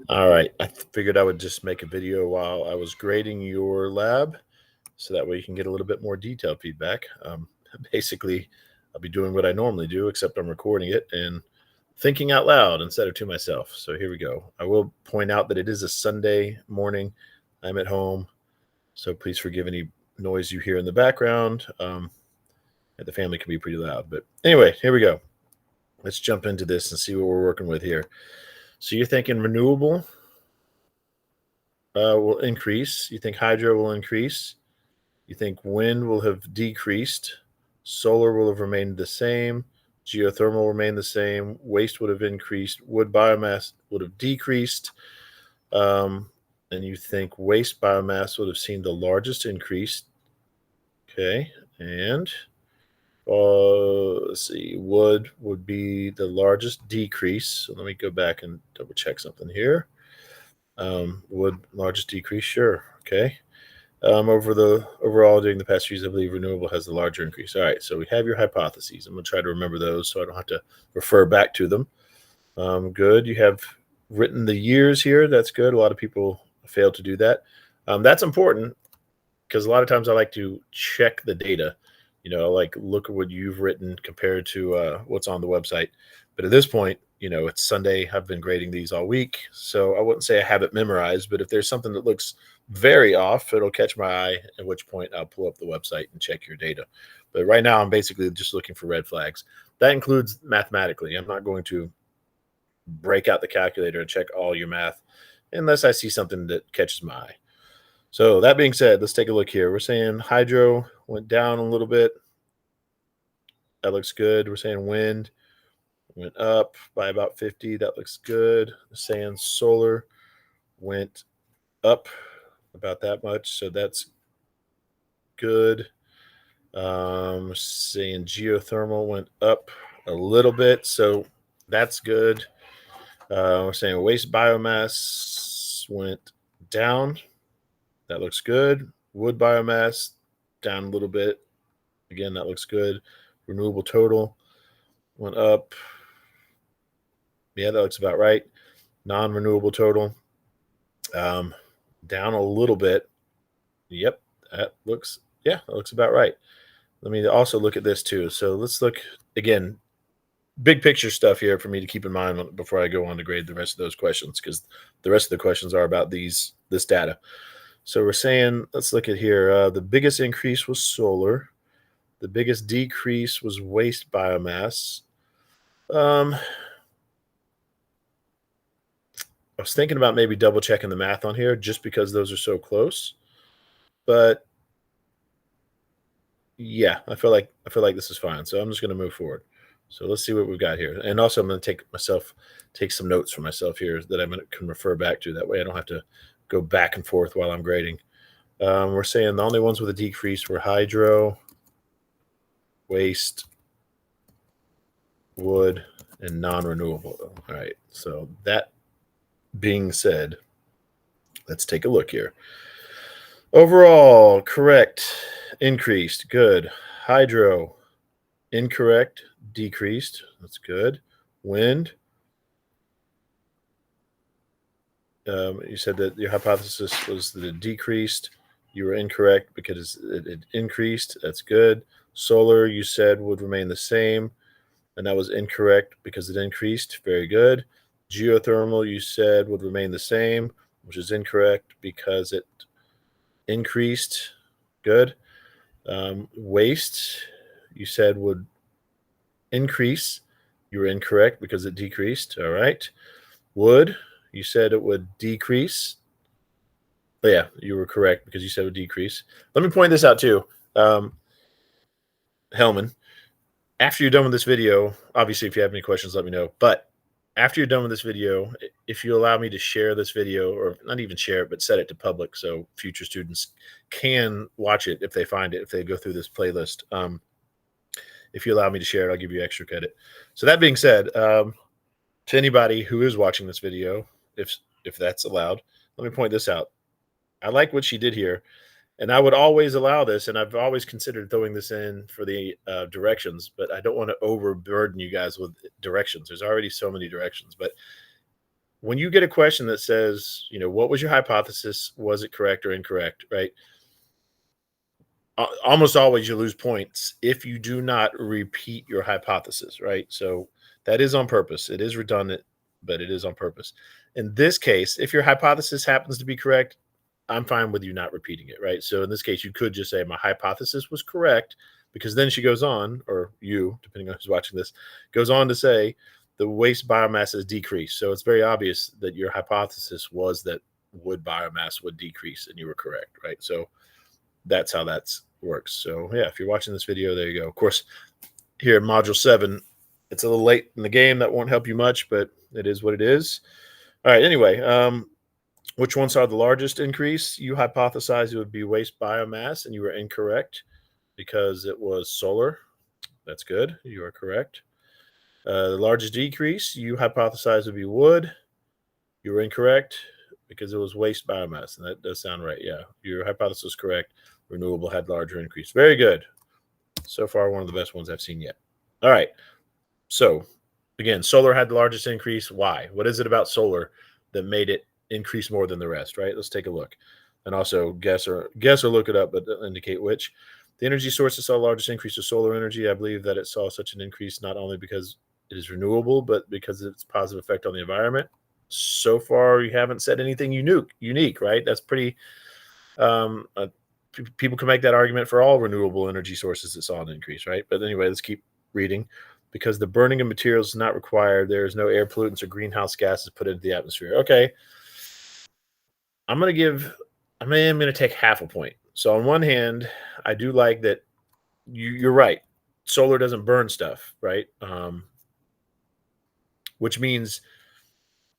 All right. I figured I would just make a video while I was grading your lab so that way you can get a little bit more detailed feedback. Basically, I'll be doing what I normally do, except I'm recording it and thinking out loud instead of to myself. So here we go. I will point out that it is a Sunday morning. I'm at home. So please forgive any noise you hear in the background. The family can be pretty loud. But anyway, here we go. Let's jump into this and see what we're working with here. So you're thinking renewable will increase. You think hydro will increase. You think wind will have decreased. Solar will have remained the same. Geothermal will remain the same. Waste would have increased. Wood biomass would have decreased. And you think waste biomass would have seen the largest increase. Okay. And let's see, wood would be the largest decrease. So let me go back and double check something here. Wood largest decrease, sure. Okay. Overall during the past years, I believe renewable has the larger increase. All right, so we have your hypotheses. I'm going to try to remember those so I don't have to refer back to them. Good. You have written the years here. That's good. A lot of people fail to do that. That's important because a lot of times I like to check the data. Like look at what you've written compared to what's on the website. But at this point, it's Sunday. I've been grading these all week, so I wouldn't say I have it memorized. But if there's something that looks very off, it'll catch my eye. At which point, I'll pull up the website and check your data. But right now, I'm basically just looking for red flags. That includes mathematically. I'm not going to break out the calculator and check all your math unless I see something that catches my eye. So that being said, let's take a look here. We're saying hydro went down a little bit. That looks good. We're saying wind went up by about 50. That looks good. We're saying solar went up about that much. So that's good. Saying geothermal went up a little bit. So that's good. We're saying waste biomass went down. That looks good. Wood biomass down a little bit. Again, that looks good. Renewable total went up. Yeah, that looks about right. Non-renewable total down a little bit. Yep, that looks about right. Let me also look at this too. So let's look again, big picture stuff here for me to keep in mind before I go on to grade the rest of those questions, because the rest of the questions are about this data. So we're saying, let's look at here. The biggest increase was solar. The biggest decrease was waste biomass. I was thinking about maybe double checking the math on here just because those are so close. But yeah, I feel like this is fine. So I'm just going to move forward. So let's see what we've got here. And also I'm going to take some notes for myself here that I can refer back to. That way I don't have to go back and forth while I'm grading. We're saying the only ones with a decrease were hydro, waste, wood, and non-renewable. All right. So that being said, let's take a look here. Overall, correct, increased, good. Hydro, incorrect, decreased. That's good. Wind. You said that your hypothesis was that it decreased. You were incorrect because it increased. That's good. Solar, you said would remain the same, and that was incorrect because it increased. Very good. Geothermal, you said would remain the same, which is incorrect because it increased. Good. Waste, you said would increase. You were incorrect because it decreased. All right. Wood, you said it would decrease. But yeah, you were correct because you said it would decrease. Let me point this out too. Hellman, after you're done with this video, obviously, if you have any questions, let me know. But after you're done with this video, if you allow me to share this video, or not even share it, but set it to public so future students can watch it if they find it, if they go through this playlist. If you allow me to share it, I'll give you extra credit. So that being said, to anybody who is watching this video, if that's allowed, let me point this out. I like what she did here. And I would always allow this, and I've always considered throwing this in for the directions, but I don't want to overburden you guys with directions. There's already so many directions. But when you get a question that says, what was your hypothesis? Was it correct or incorrect? Right? Almost always you lose points if you do not repeat your hypothesis, right? So that is on purpose. It is redundant, but it is on purpose. In this case, if your hypothesis happens to be correct, I'm fine with you not repeating it, right? So in this case, you could just say my hypothesis was correct, because then she goes on, or you, depending on who's watching this, goes on to say the waste biomass has decreased. So it's very obvious that your hypothesis was that wood biomass would decrease, and you were correct, right? So that's how that works. So yeah, if you're watching this video, there you go. Of course, here in module 7, it's a little late in the game. That won't help you much, but it is what it is. All right. Anyway, which ones saw the largest increase? You hypothesized it would be waste biomass, and you were incorrect because it was solar. That's good. You are correct. The largest decrease, you hypothesized would be wood. You were incorrect because it was waste biomass, and that does sound right. Yeah, your hypothesis is correct. Renewable had larger increase. Very good. So far, one of the best ones I've seen yet. All right. So again, solar had the largest increase. Why? What is it about solar that made it increase more than the rest? Right. Let's take a look, and also guess or look it up, but indicate which. The energy source that saw the largest increase was solar energy. I believe that it saw such an increase not only because it is renewable, but because of its positive effect on the environment. So far, you haven't said anything unique, right? That's pretty. People can make that argument for all renewable energy sources that saw an increase, right? But anyway, let's keep reading. Because the burning of materials is not required, there is no air pollutants or greenhouse gases put into the atmosphere. Okay, I'm going to take half a point. So on one hand, I do like that you're right. Solar doesn't burn stuff, right? Which means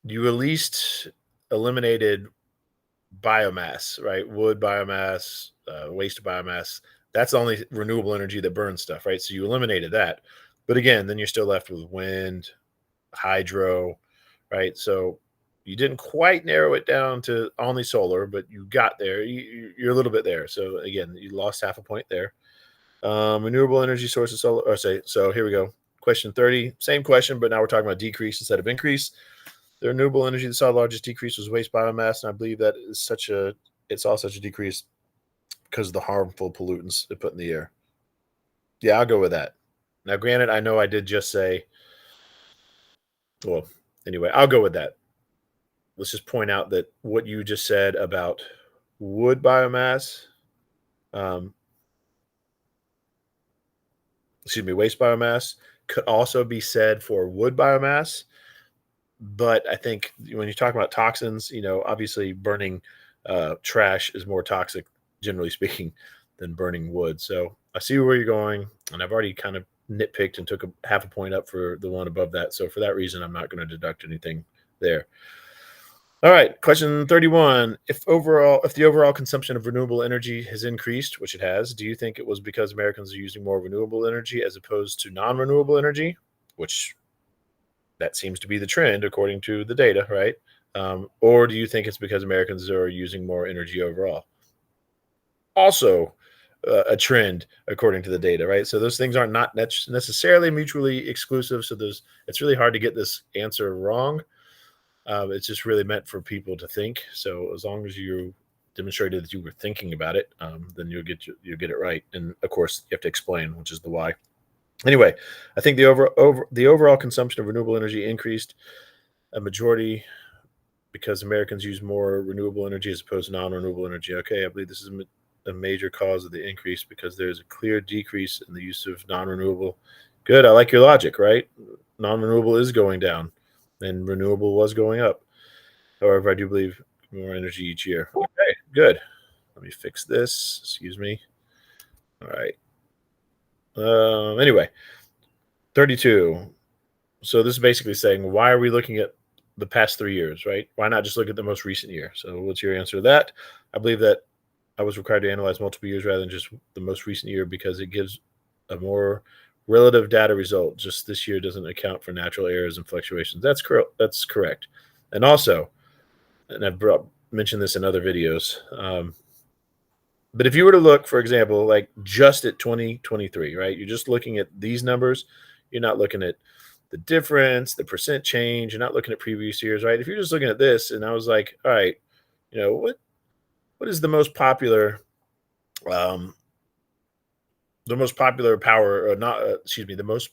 you at least eliminated biomass, right? Wood biomass, waste biomass. That's the only renewable energy that burns stuff, right? So you eliminated that. But again, then you're still left with wind, hydro, right? So you didn't quite narrow it down to only solar, but you got there. You're a little bit there. So again, you lost half a point there. Renewable energy sources, solar, or say, so here we go. Question 30, same question, but now we're talking about decrease instead of increase. The renewable energy that saw the largest decrease was waste biomass, and I believe that is it saw such a decrease because of the harmful pollutants it put in the air. Yeah, I'll go with that. Now, granted, I know I did just say, well, anyway, I'll go with that. Let's just point out that what you just said about wood biomass, waste biomass, could also be said for wood biomass. But I think when you talk about toxins, obviously burning trash is more toxic, generally speaking, than burning wood. So I see where you're going, and I've already kind of nitpicked and took half a point up for the one above that. So for that reason, I'm not going to deduct anything there. All right, question 31. If the overall consumption of renewable energy has increased, which it has, do you think it was because Americans are using more renewable energy as opposed to non-renewable energy, which that seems to be the trend according to the data, right? Or do you think it's because Americans are using more energy overall? Also, a trend according to the data, right? So those things are not necessarily mutually exclusive. So it's really hard to get this answer wrong. It's just really meant for people to think. So as long as you demonstrated that you were thinking about it, then you'll get it right. And of course, you have to explain, which is the why. Anyway, I think the overall consumption of renewable energy increased a majority because Americans use more renewable energy as opposed to non-renewable energy. Okay, I believe this is a major cause of the increase because there's a clear decrease in the use of non-renewable. Good, I like your logic, right? Non-renewable is going down, and renewable was going up. However, I do believe more energy each year. Okay, good. Let me fix this. Excuse me. All right. Anyway, 32. So this is basically saying, why are we looking at the past 3 years, right? Why not just look at the most recent year? So what's your answer to that? I believe that I was required to analyze multiple years rather than just the most recent year because it gives a more relative data result. Just this year doesn't account for natural errors and fluctuations. That's correct. That's correct. And also, and I've mentioned this in other videos, but if you were to look, for example, like just at 2023, right? You're just looking at these numbers. You're not looking at the difference, the percent change. You're not looking at previous years, right? If you're just looking at this, and I was like, all right, what is um, the most popular power, not excuse me, the most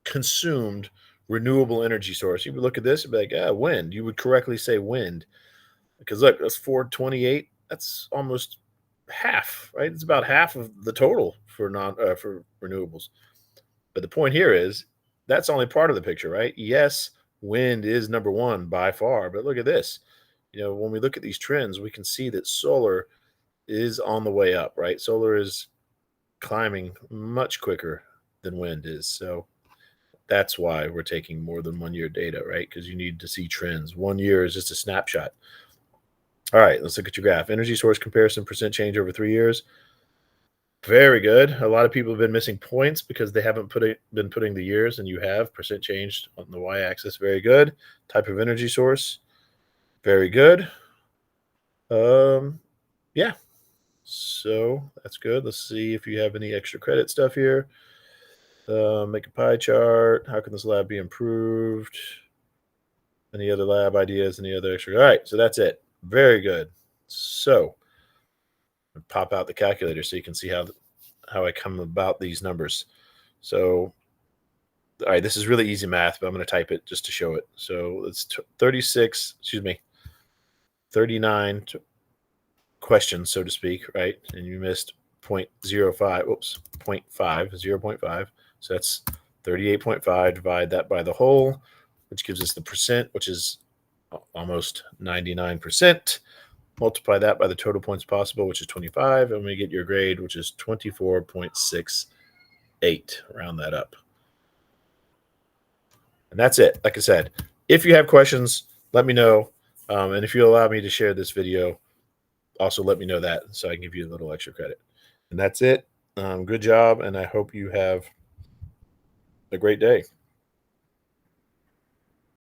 consumed renewable energy source? You would look at this and be like, wind. You would correctly say wind because look, that's 428. That's almost half, right? It's about half of the total for for renewables. But the point here is that's only part of the picture, right? Yes, wind is number one by far, but look at this. When we look at these trends, we can see that solar is on the way up, right? Solar is climbing much quicker than wind is. So that's why we're taking more than 1 year data, right? Because you need to see trends. 1 year is just a snapshot. All right, let's look at your graph. Energy source comparison percent change over 3 years. Very good. A lot of people have been missing points because they haven't been putting the years, and you have percent changed on the y-axis. Very good. Type of energy source. Very good. Yeah. So that's good. Let's see if you have any extra credit stuff here. Make a pie chart. How can this lab be improved? Any other lab ideas? Any other extra? All right. So that's it. Very good. So pop out the calculator so you can see how I come about these numbers. So, all right, this is really easy math, but I'm going to type it just to show it. So it's 39 questions, so to speak, right? And you missed 0.05, oops, 0.5. So that's 38.5. Divide that by the whole, which gives us the percent, which is almost 99%. Multiply that by the total points possible, which is 25, and we get your grade, which is 24.68. Round that up. And that's it. Like I said, if you have questions, let me know. And if you allow me to share this video, also let me know that so I can give you a little extra credit. And that's it. Good job, and I hope you have a great day.